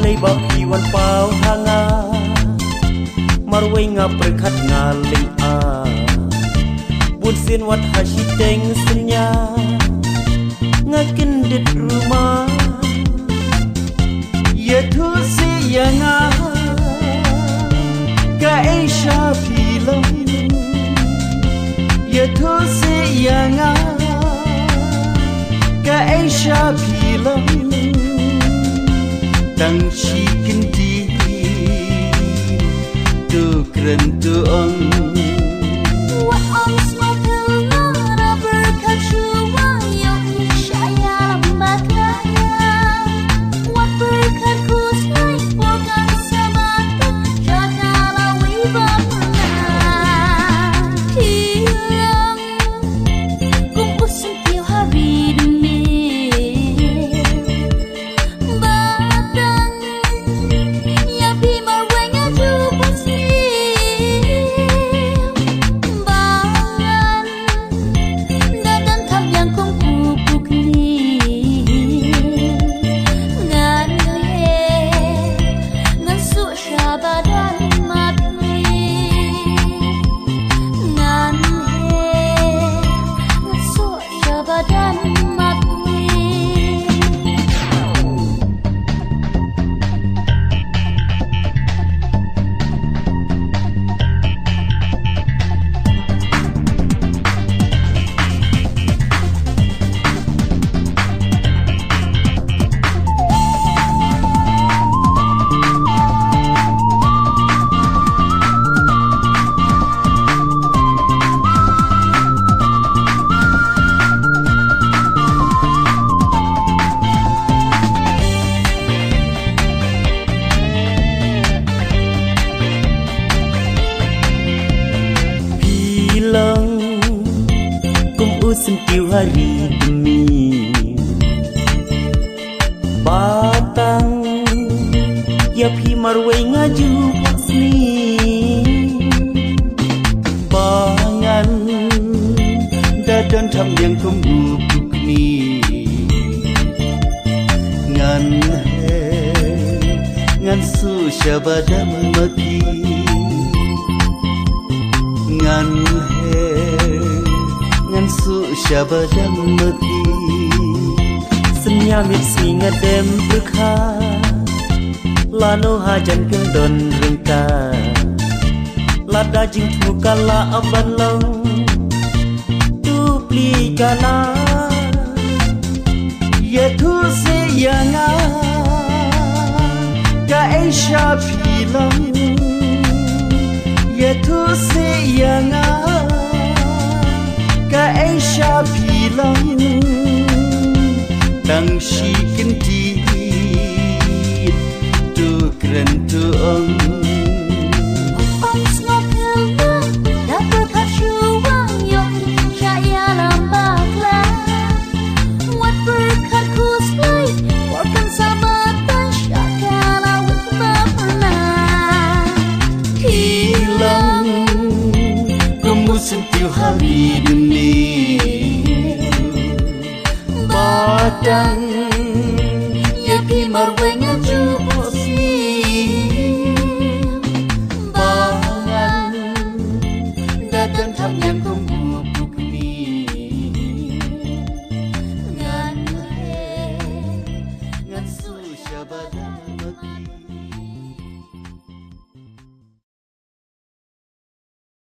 lay ba khi wan pau hanga marway nga perkhat nga ling a bun sin wat hasiteng senya nga kendit rumah ya tu si yanga ka Asia film ya tu si yanga ka Asia film tang chi kendi tu kren tu ong sentiu hari demi batang ya pi marway ngaju pasni bangan dadan tham yang kumbu bukni ngan he ngan su syabada maki ngan he ngan su syabadam maki senyamit singa dem berkha lano hajan kendon rengka lada jing thukala aban long tu pli kana ye tu se yanga ka Asia film ye tu se yanga ka Asia film tang shi kendi tu keren tu ong sentiu hari demi batang ya pi marway ngaju posni bangan dadan tham yang kumbu